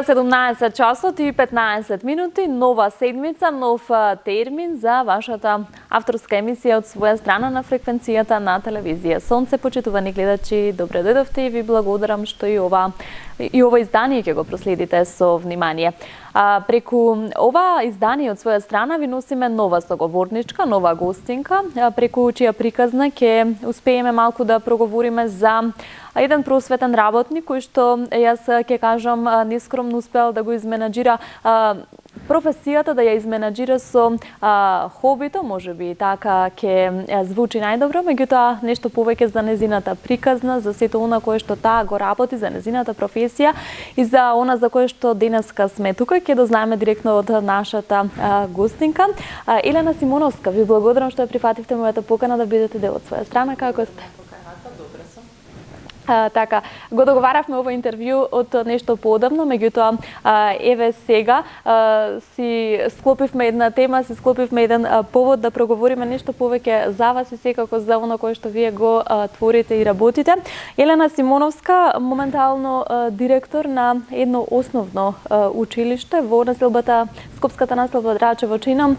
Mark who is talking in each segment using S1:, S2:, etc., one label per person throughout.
S1: Сега 17 часот и 15 минути, нова седмица, нов термин за вашата авторска емисија од своја страна на фреквенцијата на телевизија Сонце. Почитувани гледачи, добре дојдовте и ви благодарам што и ова издание ќе го проследите со внимание. Преку ова издание од своја страна ви носиме нова соговорничка, нова гостинка, преку чија приказна ќе успееме малку да проговориме за еден просветен работник кој што јас ќе кажам нескромно успеал да го изменаџира професијата, да ја изменаџира со хобито, можеби така ќе звучи најдобро, меѓутоа нешто повеќе за незината приказна, за сето она кое што таа го работи, за незината професија и за она за кое што денеска сме тука, ќе дознаеме директно од нашата гостинка. Елена Симоновска, ви благодарам што ја прифативте мојата покана да бидете дел од своја страна. Како сте? Така, го договаравме ова интервју од нешто поодамно, меѓутоа еве сега си склопивме една тема, си склопивме еден повод да проговориме нешто повеќе за вас и секако за оно кое што вие го творите и работите. Елена Симоновска, моментално директор на едно основно училиште во населбата, Скопската населба Драчево Чинам,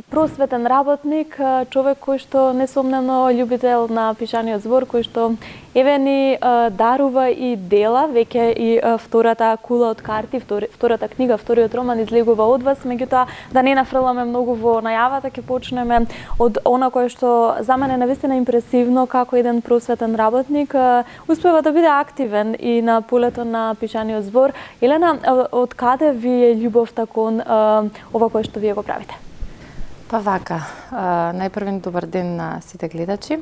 S1: просветен работник, човек кој што несомнено љубител на пишаниот збор, кој што еве ни дарува и дела, веќе и втората кула од карти, втората книга, вториот роман излегува од вас, меѓутоа да не нафрламе многу во најавата, ќе почнеме од она кое што за мене навистина импресивно, како еден просветен работник успева да биде активен и на полето на пишаниот збор. Елена, од каде ви е љубовта кон ова кое што вие го правите?
S2: Па вака, најпрвен добар ден на сите гледачи.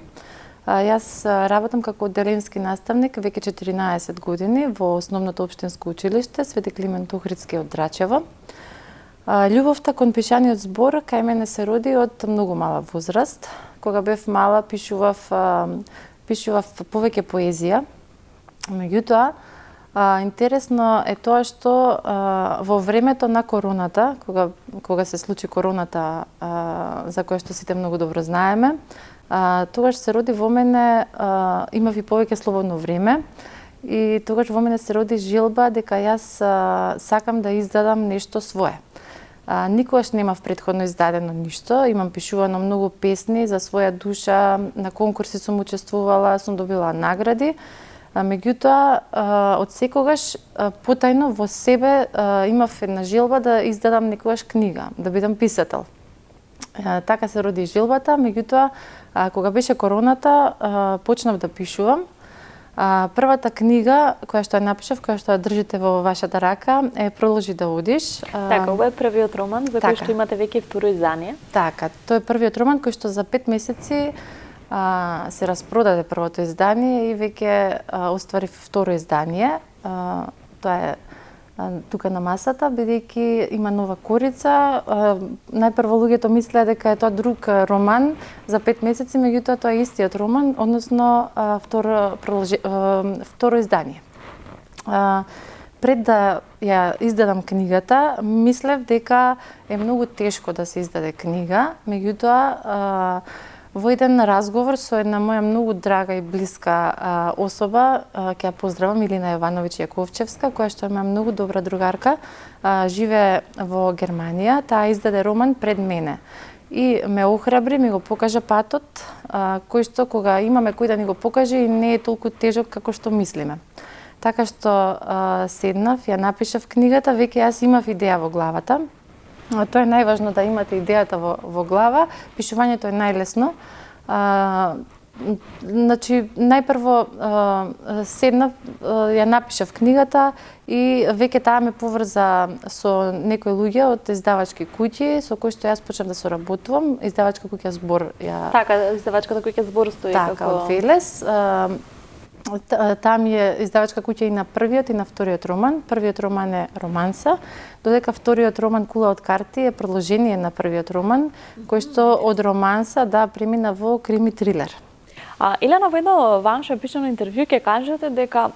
S2: Јас работам како одделенски наставник веќе 14 години во основното општинско училиште Свети Климент Охридски од Драчево. Љубовта кон пишаниот збор кај мене се роди од многу мала возраст. Кога бев мала пишував повеќе поезија. Меѓутоа, интересно е тоа што во времето на короната, кога се случи короната, за која што сите многу добро знаеме, тогаш се роди во мене, имав и повеќе слободно време и тогаш во мене се роди желба дека јас сакам да издадам нешто свое. Никогаш немав претходно издадено ништо, имам пишувано многу песни за своја душа, на конкурси сум учествувала, сум добила награди. Меѓутоа, од секогаш потајно во себе имав една желба да издадам некогаш книга, да бидам писател. Така се роди желбата, меѓутоа, кога беше короната, почнав да пишувам. Првата книга која што ја напишав, која што ја држите во вашата рака, е Проложи да одиш.
S1: Така, ова е првиот роман за кој што имате веќе второ издание.
S2: Така, тој е првиот роман кој што за 5 месеци се распродаде првото издание и веќе остварив второ издание. Тоа е тука на масата, бидејќи има нова корица. Најпрво луѓето мислеа дека е тоа друг роман за 5 месеци, меѓутоа тоа е истиот роман, односно второ издание. Пред да ја издадам книгата, мислев дека е многу тешко да се издаде книга, меѓутоа во еден разговор со една моја многу драга и блиска особа, ќе ја поздравам, Илина Јовановиќ Јаковчевска, која што е моја многу добра другарка, живее во Германија, таа издаде роман пред мене. И ме охрабри, ми го покажа патот, кој што кога имаме кој да ни го покаже и не е толку тежок како што мислиме. Така што седнав, ја напишав книгата, веќе јас имав идеја во главата. Тоа е најважно да имате идејата во глава, пишувањето е најлесно. Значи, најпрво седнав, ја напишав книгата и веќе таа ме поврза со некои луѓе од издавачки куќи со кои што јас почнав да соработувам. Издавачка куќа Збор
S1: Така, издавачката куќа Збор стои
S2: така, од Велес. Таа ми е издавачка куќа и на првиот и на вториот роман. Првиот роман е романса, додека вториот роман Кула од карти е продолжение на првиот роман, кој што од романса премина во крими трилер.
S1: Елена, во едно ваше пишано интервју ќе кажете дека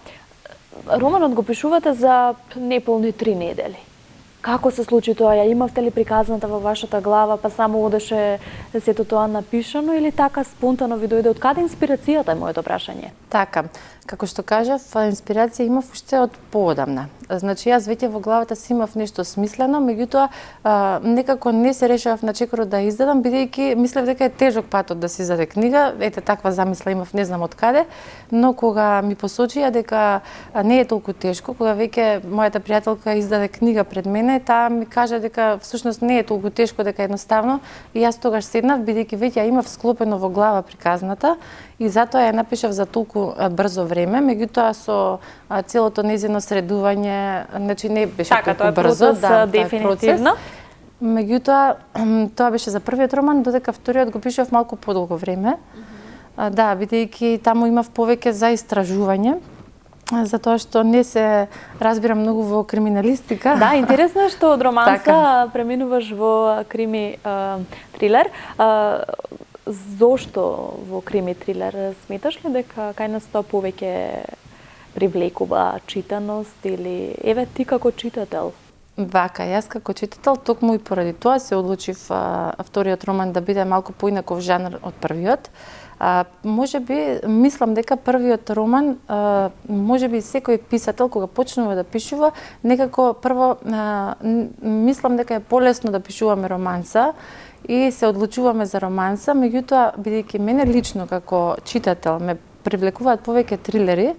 S1: романот го пишувате за неполни 3 недели. Како се случи тоа? Ја имавте ли приказната во вашата глава, па само одеше сето тоа напишано или така спонтано ви дојде? Од каде инспирацијата е моето прашање?
S2: Така, Како што кажав, инспирација имав уште од поодамна. Значи, јас веќе во главата си имав нешто смислено, меѓутоа некако не се решавав на чекорот да издадам, бидејќи мислев дека е тежок патот да се издаде книга. Ете, таква замисла имав, не знам од каде, но кога ми посочија дека не е толку тешко, кога веќе мојата пријателка издаде книга пред мене, таа ми кажа дека всушност не е толку тешко, дека е едноставно, и јас тогаш седнав, бидејќи веќе ја имав склопено во глава приказната, и затоа ја напишав за толку брзо време, меѓутоа со целото нејзино средување, значи не беше толку брзо,
S1: дефинитивно.
S2: Меѓутоа тоа беше за првиот роман, додека вториот го пишував малку подолго време. Да, бидејќи таму имав повеќе за истражување, затоа што не се разбирам многу во криминалистика.
S1: Да, интересно е што од романса преминуваш во крими трилер. Зошто во крими трилер? Сметаш ли дека кај нас тоа повеќе привлекува читаност или еве ти како читател?
S2: Вака, јас како читател токму и поради тоа се одлучив вториот роман да биде малку поинаков жанр од првиот. Можеби мислам дека првиот роман, можеби секој писател кога почнува да пишува, некако прво мислам дека е полесно да пишуваме романса и се одлучуваме за романса, меѓутоа бидејќи мене лично како читател ме привлекуваат повеќе трилери,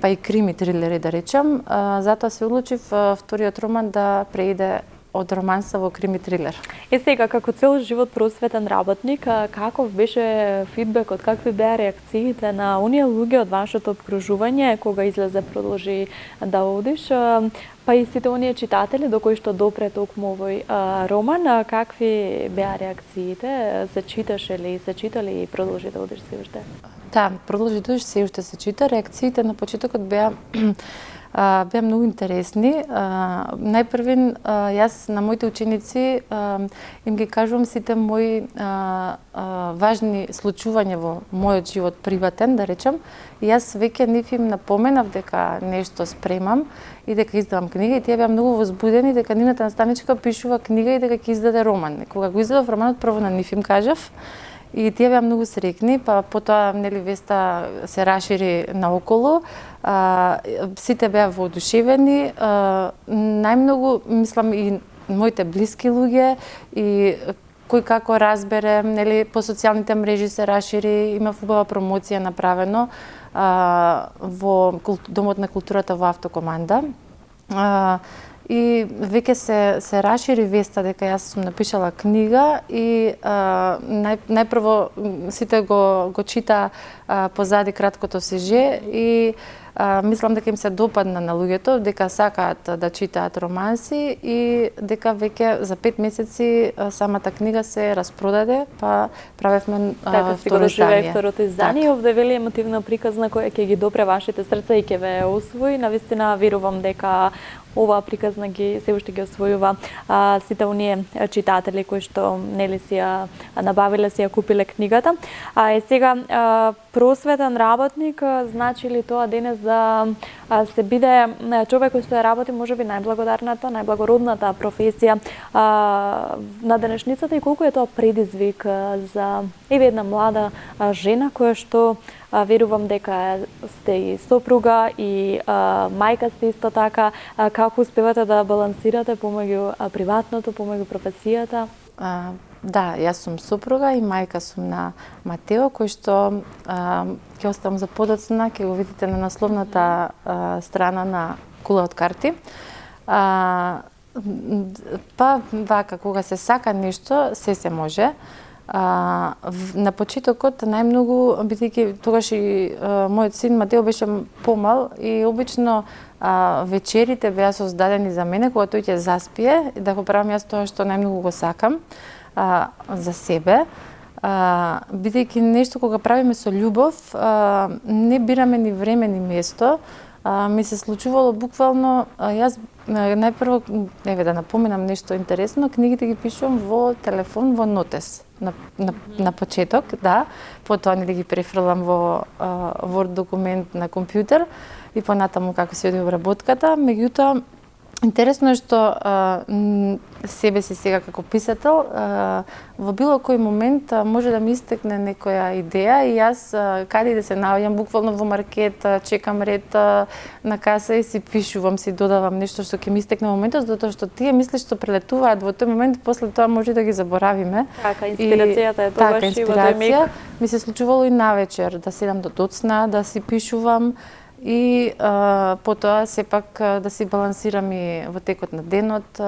S2: па и крими трилери да речам, затоа се одлучив вториот роман да преиде од романса во крими трилер.
S1: Сега, како цел живот просветен работник, каков беше фидбекот, какви беа реакциите на оние луѓе од вашето обкружување кога излезе продолжи да одиш, па и сите оние читатели до кои што допре токму овој роман, какви беа реакциите? Се читаше ли, се читали и продолжи да одиш се уште?
S2: Да, продолжи да одиш се уште се чита. Реакциите на почетокот беа многу интересни. Најпрвен, јас на моите ученици им ги кажувам сите мои важни случувања во мојот живот приватен, да речам. И јас веќе нив им напоменав дека нешто спремам и дека издавам книга, и тие беа многу возбудени дека нивната наставничка пишува книга и дека ќе издаде роман. Кога го издадов романот, прво на нив им кажав, и тие беа многу среќни, па потоа нели веста се расшири наоколу. Сите беа воодушевени, најмногу мислам и моите блиски луѓе и кој како разбере, нели по социјалните мрежи се расшири, има убава промоција направено во Домот на културата во Автокоманда. И веќе се расшири веста дека јас сум напишала книга и најпрво сите го чита позади краткото сеже и мислам дека им се допадна на луѓето, дека сакаат да читаат романси и дека веќе за 5 месеци самата книга се распродаде, па правевме второ издание.
S1: Второто издание. Овде вели емотивна приказна која ќе ги допре вашите срца и ќе ве освои. Навистина верувам дека оваа приказна се уште ги освојува сите оние читатели кои што нели си ја набавиле, си ја купиле книгата. Сега просветен работник, значи ли тоа денес да се биде човек кој што ја работи можеби најблагодарната, најблагородната професија на денешницата, и колку е тоа предизвик за една млада жена која што верувам дека сте и сопруга и мајка сте исто така, како успевате да балансирате помеѓу приватното, помеѓу професијата?
S2: Да, јас сум сопруга и мајка сум на Матео, кој што ќе оставам за подоцна, ќе го видите на насловната страна на Кула од карти. Па вака, кога се сака нешто, се може. На почетокот најмногу, бидејќи тогаш и мојот син Матео беше помал и обично вечерите беа создадени за мене кога тој ќе заспие, да го правам јас тоа што најмногу го сакам за себе. Бидејќи нешто кога правиме со љубов, не бираме ни време ни место. Ми се случувало буквално, јас најпрво, еве да напоменам нешто интересно, книгите ги пишувам во телефон, во нотес. На почеток, да, потоа не да ги префрлам во Word документ на компјутер и понатаму како се оди обработката, меѓутоа Интересно е што себе си сега како писател, во било кој момент може да ми истекне некоја идеја и јас каде и да се наоѓам, буквално во маркет, чекам ред на каса и си пишувам, си додавам нешто што ќе ми истекне моментот, затоа што тие мисли што прелетуваат во тој момент, после тоа може да ги заборавиме.
S1: Така, инспирацијата е тогаш и во тој миг.
S2: Ми се случувало и навечер да седам до доцна, да си пишувам, и потоа сепак да си балансирам и во текот на денот,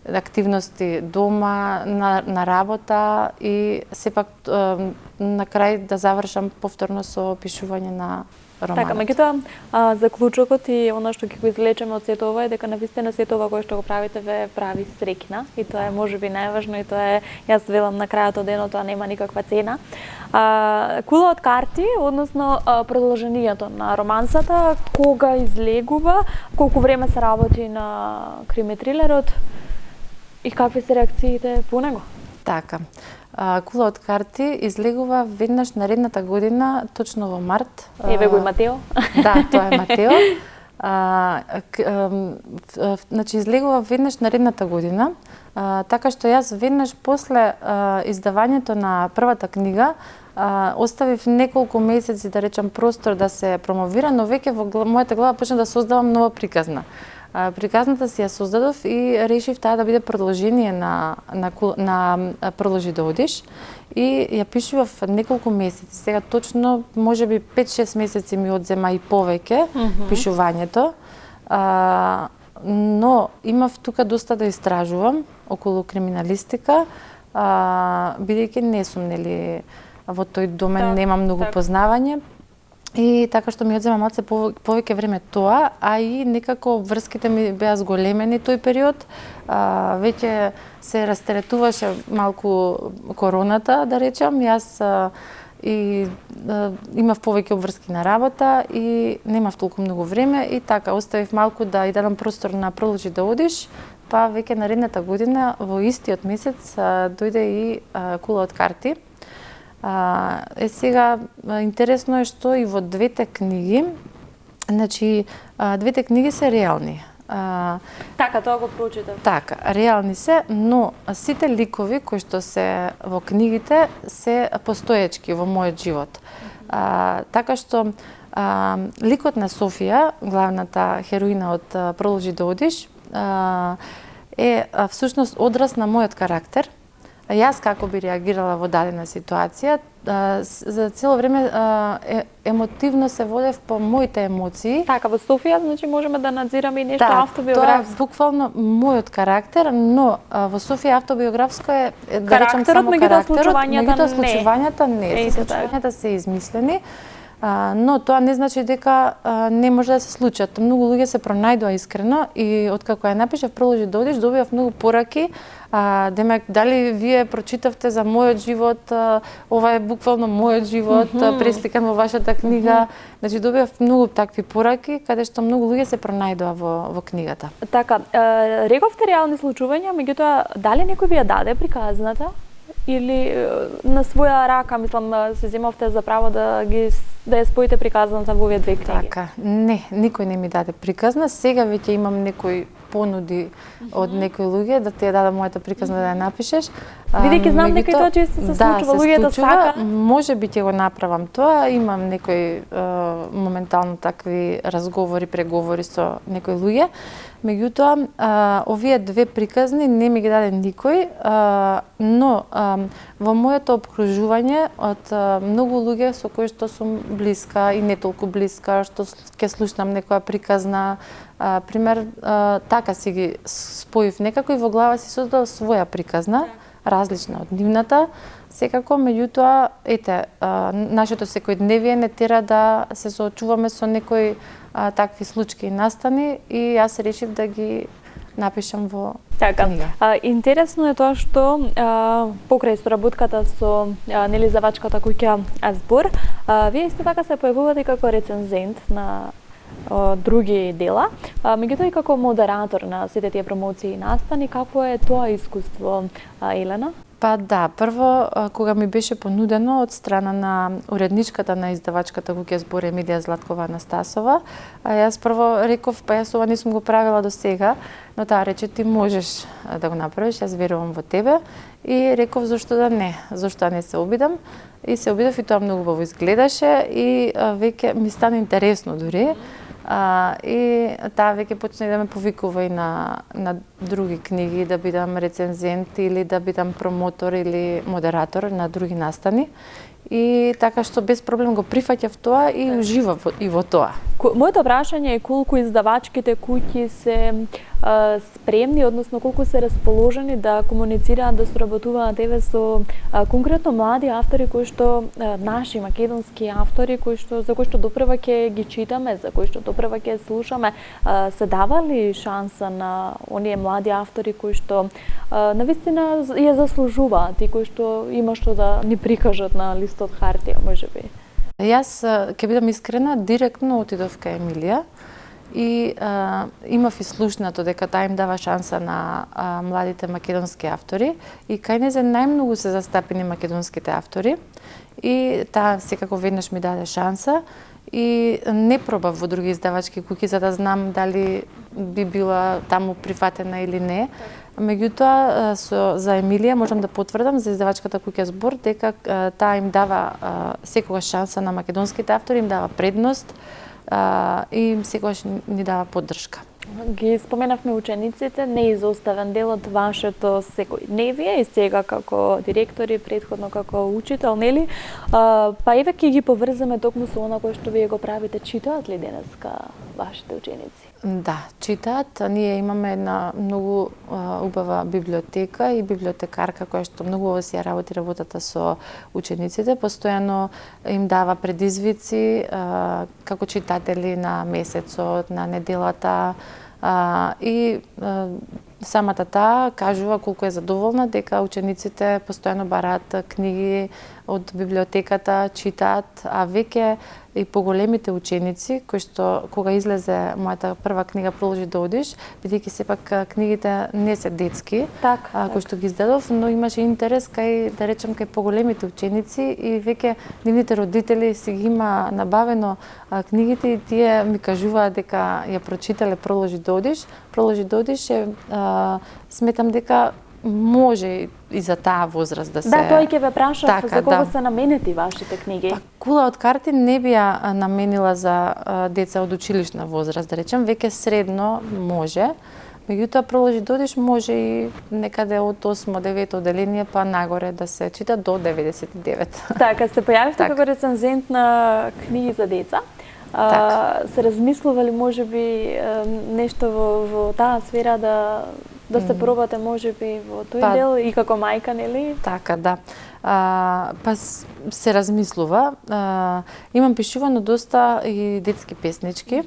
S2: активности дома, на работа и сепак на крај да завршам повторно со пишување на романот.
S1: Така, меѓутоа, заклучокот и она што ќе го извлечеме од сето ова е дека навистина сето ова кое што го правите ве прави среќна и тоа е можеби најважно и тоа е, јас велам на крајот од денот, тоа нема никаква цена. Кула од карти, односно продолжението на романсата, кога излегува, колку време се работи на крими трилерот и какви се реакциите по него?
S2: Така. Кула од карти излегува веднаш наредната година, точно во март.
S1: Еве го и Матео.
S2: Да, тоа е Матео. Значи, излегува веднаш наредната година, така што јас веднаш после издавањето на првата книга оставив неколку месеци, да речам, простор да се промовира, но веќе во мојата глава почна да создавам нова приказна. Приказната си ја создадов и решив таа да биде продолжение на Продолжи да одиш и ја пишував неколку месеци. Сега точно можеби 5-6 месеци ми одзема и повеќе пишувањето. Но имав тука доста да истражувам околу криминалистика, бидејќи не сум во тој домен, немам многу познавање. И така што ми одзема малце повеќе време тоа, а и некако врските ми беа зголемени тој период. Веќе се растеретуваше малку короната, да речам. Јас имав повеќе обврски на работа и немав толку многу време и така оставив малку да и дадам простор на Продолжи да одиш, па веќе наредната година во истиот месец дојде и Кула од карти. Сега интересно е што и во двете книги, значи двете книги се реални.
S1: Така, тоа го прочитав.
S2: Така, реални се, но сите ликови кои што се во книгите се постоечки во мојот живот. Така што ликот на Софија, главната хероина од Продолжи да одиш, е всушност одраз на мојот карактер. Јас како би реагирала во дадена ситуација, за цело време емотивно се водев по моите емоции.
S1: Така, во Софија, значи можеме да надзираме и нешто автобиографско.
S2: Тоа е буквално мојот карактер, но во Софија автобиографско е, да речем, само карактерот, меѓутоа случувањата не. Случувањата се измислени, но тоа не значи дека не може да се случат. Многу луѓе се пронајдоа искрено и откако ја напишав Продолжи да одиш, добивав многу пораки. Демек, дали вие прочитавте за мојот живот, ова е буквално мојот живот, пресликан во вашата книга. Значи, добивав многу такви пораки, каде што многу луѓе се пронајдоа во книгата.
S1: Така, рековте реални случувања, меѓутоа, дали некој ви ја даде приказната? Или на своја рака, мислам, се земавте за право да ја споите приказната во овие две книги?
S2: Така, не, никој не ми даде приказна. Сега веќе имам некои понуди од некои луѓе да ти ја дадам мојата приказна да ја напишеш.
S1: Бидејќи знам дека и тоа често се случува, луѓето сака.
S2: Може би ќе го направам тоа, имам некои моментално такви разговори, преговори со некои луѓе. Меѓутоа, овие две приказни не ми ги даде никој, но во моето обкружување од многу луѓе со кои што сум блиска и не толку блиска, што ќе слушнам некоја приказна, пример, така си ги споив некако и во глава си создадов своја приказна, различна од нивната. Секако, меѓутоа, нашето секојдневие не тера да се соочуваме со некои такви случаи и настани и јас решив да ги напишам во книга.
S1: Интересно е тоа што покрај соработката со издавачката куќа Збор, вие исто така се појавувате како рецензент на други дела, меѓутоа и како модератор на сите тие промоции и настани. Какво е тоа искуство, Елена?
S2: Па да, прво кога ми беше понудено од страна на уредничката на издавачката куќа збор Емилија Златкова Анастасова, јас прво реков, па јас ова не сум го правила до сега, но таа рече ти можеш да го направиш, јас верувам во тебе и реков зошто да не, зошто не се обидам. И се обидов и тоа многу убаво изгледаше и веќе ми стана интересно дури. И таа веќе почна да ме повикува и на други книги, да бидам рецензент или да бидам промотор или модератор на други настани. И така што без проблем го прифаќав тоа и уживав и во тоа.
S1: Моето прашање е колку издавачките куќи се спремни, односно колку се расположени да комуницираат, да соработуваат еве со конкретно млади автори кои што наши македонски автори за кои што допрва ќе ги читаме, за кои што допрва ќе слушаме, се давали шанса на оние млади автори кои што навистина ја заслужуваат и кои што има што да ни прикажат на листот хартија, можеби.
S2: Јас ќе бидам искрена, директно отидов кај Емилија и имав и слушнато дека таа им дава шанса на младите македонски автори и кај незе најмногу се застапени македонските автори и таа секако веднаш ми даде шанса и не пробав во други издавачки куќи за да знам дали би била таму прифатена или не. Меѓутоа, за Емилија можам да потврдам за издавачката куќа збор дека таа им дава секогаш шанса на македонските автори, им дава предност и секогаш ни дава поддршка.
S1: Ги споменавме учениците, не изоставен дел од вашето секојдневие и сега како директори, предходно како учител, нели? Па еве ќе ги поврземе токму со она кое што вие го правите. Читаат ли денеска вашите ученици?
S2: Да, читаат. Ние имаме една многу убава библиотека и библиотекарка која што многу си ја работи работата со учениците. Постојано им дава предизвици како читатели на месецот, на неделата и самата таа кажува колку е задоволна дека учениците постојано бараат книги од библиотеката, читаат, а веќе и поголемите ученици кои што кога излезе мојата прва книга Проложи да одиш, бидејќи сепак книгите не се детски, кои што ги издадов, но имаше интерес кај да речем кај поголемите ученици и веќе нивните родители си ги има набавено книгите и тие ми кажуваат дека ја прочитале Проложи да одиш. Проложи да одиш е сметам дека може и за таа возраст да се...
S1: Да, тој ќе ве прашав за кого се наменети вашите книги.
S2: Па, Кула од карти не би ја наменила за деца од училишна возраст, да речем, веќе средно може. Меѓутоа, Проложи да одиш може и некаде од 8-9 одделение па нагоре да се чита до 99.
S1: Така, се појавивте како рецензент на книги за деца. Се размислували можеби нешто во таа сфера да се пробате можеби во тој дел и како мајка, нели?
S2: Така, да. Па се размислува. Имам пишувано доста и детски песнички.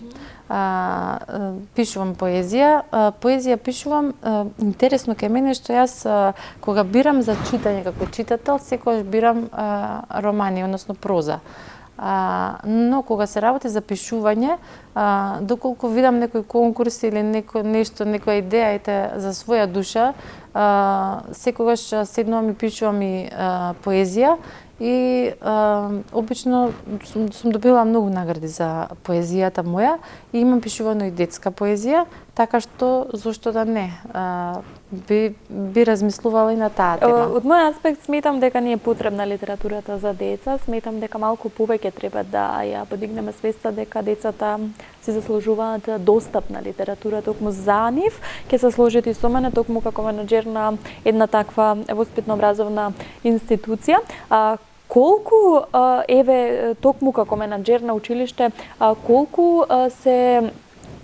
S2: Пишувам поезија. Поезија пишувам интересно кај мене што јас кога бирам за читање како читател, секогаш бирам романи, односно проза. Но кога се работи за пишување, доколку видам некој конкурс или некоја идеја за своја душа, секогаш седнувам и пишувам и поезија и обично сум добила многу награди за поезијата моја и имам пишувано и детска поезија, така што зошто да не, би размислувала и на таа тема.
S1: Од мој аспект сметам дека ни е потребна литературата за деца, сметам дека малку повеќе треба да ја подигнеме свеста дека децата си заслужуваат достапна литература токму за нив. Ќе се сложите и со мене токму како менаџер на една таква воспитно-образовна институција. Колку, еве, токму како менаџер на училиште, колку се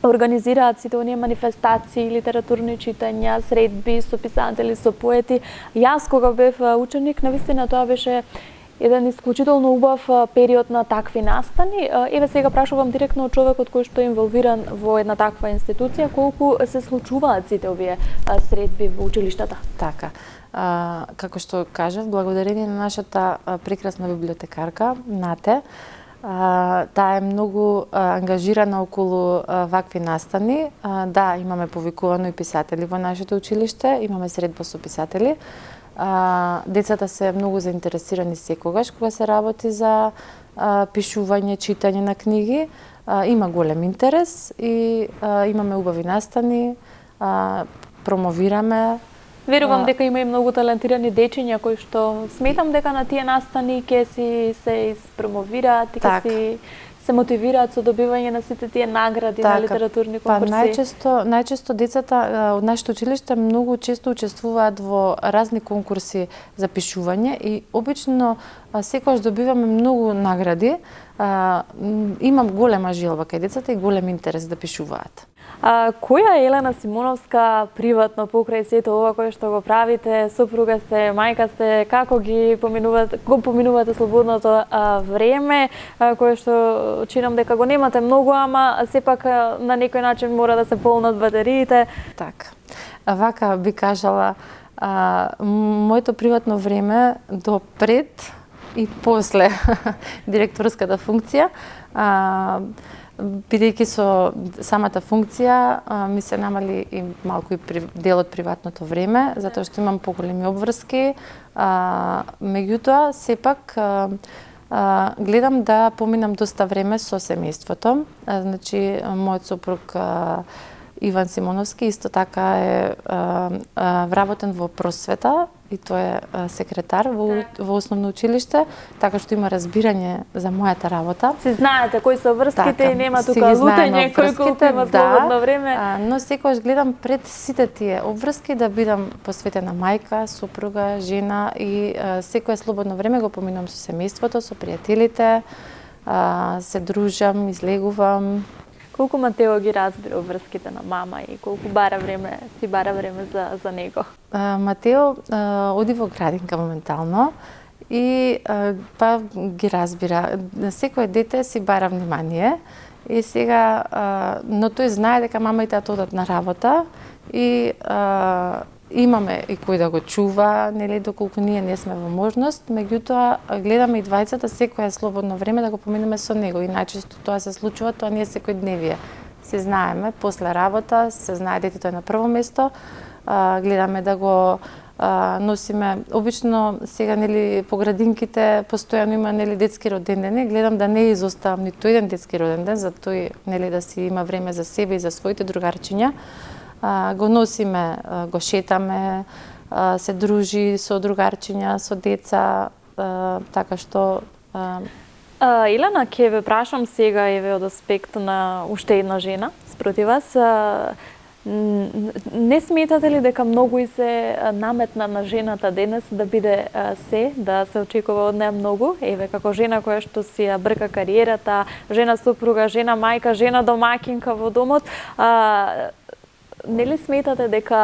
S1: организираат сите оние манифестации, литературни читања, средби со писатели, со поети. Јас кога бев ученик, навистина тоа беше еден исклучително убав период на такви настани. Еве сега прашувам директно од човекот кој што е инволвиран во една таква институција, колку се случуваат сите овие средби во училиштата?
S2: Така. Како што кажав, благодарение на нашата прекрасна библиотекарка, Нате, таа е многу ангажирана околу вакви настани. Да, имаме повикувано и писатели во нашето училиште, имаме средба со писатели. Децата се многу заинтересирани секогаш кога се работи за пишување, читање на книги. Има голем интерес и имаме убави настани, промовираме.
S1: Верувам дека има и многу талентирани дечиња кои што сметам дека на тие настани ќе си се испромовираат и ќе си се мотивираат со добивање на сите тие награди на литературни конкурси.
S2: Најчесто децата од нашето училиште многу често учествуваат во разни конкурси за пишување и обично секогаш добиваме многу награди. Имам голема желба кај децата и голем интерес да пишуваат.
S1: Која е Елена Симоновска приватно покрај сето ова кое што го правите? Сопруга сте, мајка сте, како го поминувате слободното време, кое што чинам дека го немате многу, ама сепак на некој начин мора да се полнат батериите.
S2: Така. Вака би кажала, моето приватно време до пред и после директорската функција, бидејќи со самата функција ми се намали и малку и дел од приватното време, затоа што имам поголеми обврски. Меѓутоа, сепак гледам да поминам доста време со семејството. Значи, мојот сопруг Иван Симоновски исто така е вработен во просвета и тој е секретар во основно училиште, така што има разбирање за мојата работа.
S1: Си знаете кои се врските и нема тука лутање кој колку има слободно време.
S2: Но секогаш гледам пред сите тие обврски да бидам посветена мајка, сопруга, жена и секое слободно време го поминувам со семејството, со пријателите, се дружам, излегувам.
S1: Колку Матео ги разбира обврските на мама и колку си бара време за него?
S2: Матео оди во градинка моментално и па ги разбира. Секое дете си бара внимание и сега, но тој знае дека мама и тато одат на работа и имаме и кој да го чува, нели, доколку ние не сме во можност, меѓутоа гледаме и двајцата секое слободно време да го поминеме со него и најчесто тоа се случува, тоа не е секојдневие. Се знаеме, после работа, се знае детето е на прво место, гледаме да го носиме, обично сега, нели, по градинките постојано има, нели, детски роден ден, гледам да не изоставам ниту еден детски роден ден, за тој, нели, да си има време за себе и за своите другарчиња. Го носиме, го шетаме, се дружи со другарчиња, со деца, така што...
S1: Елена, ќе ве прашам сега еве од аспект на уште една жена спроти вас. Не сметате ли дека многу и се наметна на жената денес да биде се, да се очекува од неа многу? Еве, како жена која што си ја брка кариерата, жена сопруга, жена мајка, жена домакинка во домот, нели сметате дека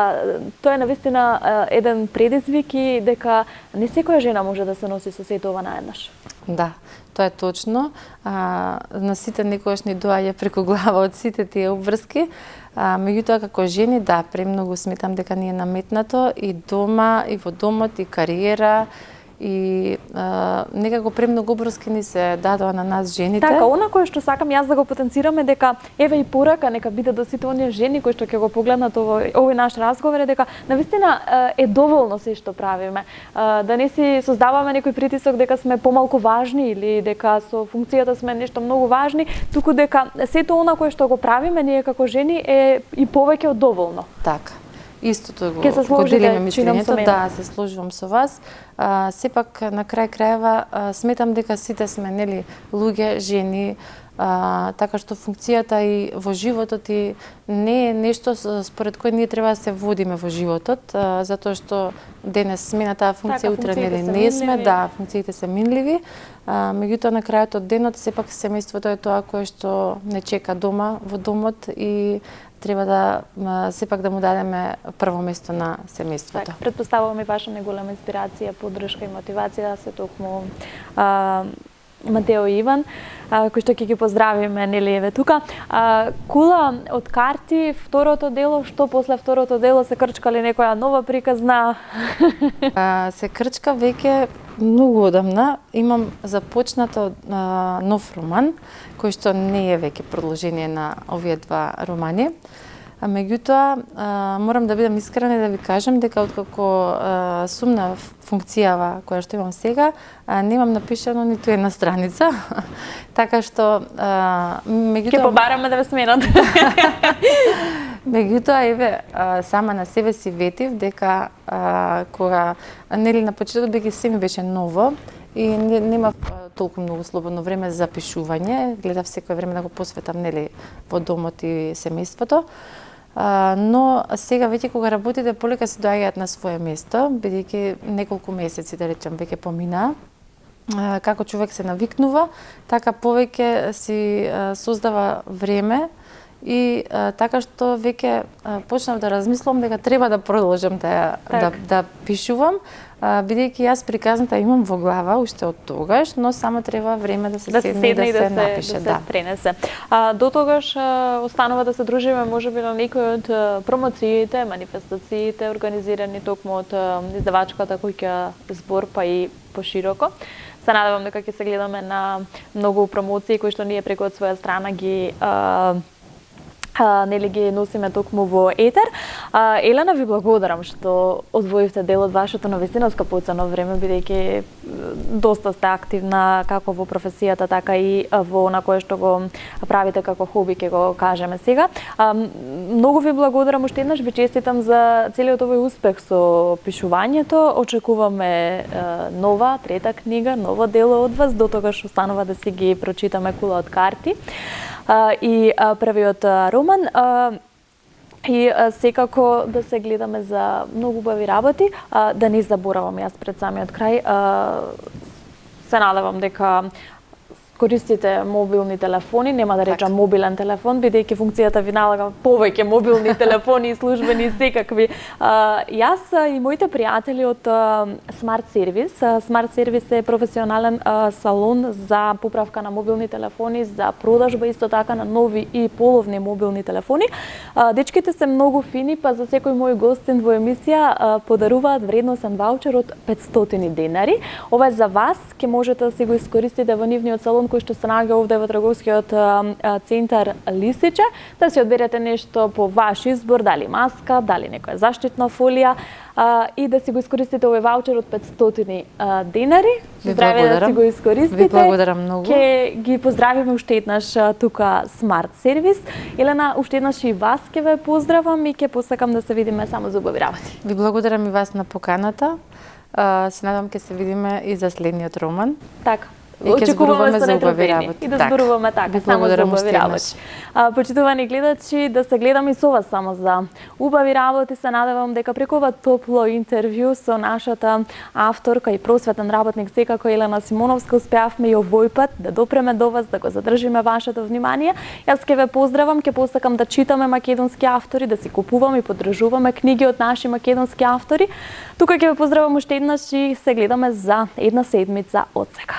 S1: тоа е навистина еден предизвик и дека не секоја жена може да се носи со сето ова наеднаш?
S2: Да, тоа е точно. На сите некогаш ни доаѓа преку глава од сите тие обврски. Меѓутоа, како жени, да, премногу сметам дека ни е наметнато и дома, и во домот, и кариера, и некако премногу обврски ни се дадоа на нас жените.
S1: Така, она кое што сакам јас да го потенцираме дека еве и порака нека биде до сите оние жени кои што ќе го погледнат овој наш разговор е дека навистина е доволно се што правиме. Да не си создаваме некој притисок дека сме помалку важни или дека со функцијата сме нешто многу важни, туку дека сето она кое што го правиме ние како жени е и повеќе од доволно.
S2: Така. Истото го делиме мислењето, да, се сложувам со вас. Сепак на крај крајава сметам дека сите сме, нели, луѓе, жени, така што функцијата и во животот и не е нешто според кој ние треба да се водиме во животот, затоа што денес сме на таа функција, утре нели не сме, да, функциите се минливи. Меѓутоа на крајот од денот сепак семејството е тоа кое што не чека дома во домот и треба да сепак да му дадеме прво место на семејството.
S1: Так, предпоставувам и ваша неголема инспирација, поддршка и мотивација се токму Матео и Иван, кои што ќе ги поздравиме, нели, еве тука. Кула од карти, второто дело, што после второто дело се крчка ли некоја нова приказна?
S2: Се крчка веќе многу одамна. Имам започнато нов роман, кој што не е веќе продолжение на овие два романи. Меѓутоа, морам да бидам искрена и да ви кажам дека откако сум на функцијава која што имам сега, немам напишано ниту една страница. Така што
S1: Ќе побараме да ве сменат.
S2: Меѓутоа, еве, сама на себе си ветив дека кога нели на почетокот биејќи се ми беше ново и немав толку многу слободно време за пишување, гледав секој време да го посветам нели во домот и семејството. Но сега веќе кога работите полека се доаѓаат на свое место, бидејќи неколку месеци да речем веќе поминаа. Како човек се навикнува, така повеќе си создава време и така што веќе почнав да размислувам дека треба да продолжам да пишувам, бидејќи јас приказната имам во глава уште од тогаш, но само треба време да се седне и да се напише,
S1: да се пренесе. До тогаш останува да се дружиме можеби на некои од промоциите, манифестациите организирани токму од издавачката Куќа Збор, па и пошироко. Се надевам дека ќе се гледаме на многу промоции кои што ние преку од своја страна ги нели ги носиме токму во етер. Елена, ви благодарам што одвоивте дел од вашето навистина скапоцено време, бидејќи доста сте активна како во професијата, така и во на кое што го правите како хоби, ќе го кажеме сега. Многу ви благодарам уште еднаш, ви честитам за целиот овој успех со пишувањето. Очекуваме нова, трета книга, ново дело од вас. До тогаш останува да си ги прочитаме Кула од карти и првиот роман. И секако да се гледаме за многу убави работи, да не заборавам јас пред самиот крај. Се надевам дека користите мобилни телефони, нема да речам мобилен телефон, бидејќи функцијата ви налага повеќе мобилни телефони и службени и секакви. Јас и моите пријатели од Smart Service. Smart Service е професионален салон за поправка на мобилни телефони, за продажба исто така на нови и половни мобилни телефони. Дечките се многу фини, па за секој мој гостин во емисија подаруваат вредносен ваучер од 500 денари. Ова е за вас, ќе можете да си го искористите во нивниот салон кој што се наоѓа овде во трговскиот центар Лисиче, да си одберете нешто по ваш избор, дали маска, дали некоја заштитна фолија, и да си го искористите овој ваучер од 500 денари. Здраве да си го искористите.
S2: Ви благодарам многу.
S1: Ке ги поздравиме уште еднаш тука Smart Service. Елена, уште еднаш и вас ке ве поздравам и ке посакам да се видиме само за убави работи.
S2: Ви благодарам и вас на поканата. Се надам ке се видиме и за следниот роман.
S1: Така.
S2: Очекуваме за убави работи.
S1: И да зборуваме така, само за убави работи. Почитувани гледачи, да се гледаме и со вас само за убави работи. Се надевам дека преку ова топло интервју со нашата авторка и просветен работник секако Елена Симоновска успеавме и овој пат да допреме до вас, да го задржиме вашето внимание. Јас ќе ве поздравам, ќе посакам да читаме македонски автори, да си купуваме и поддржуваме книги од наши македонски автори. Тука ќе ве поздравам уште еднаш и се гледаме за една седмица од сега.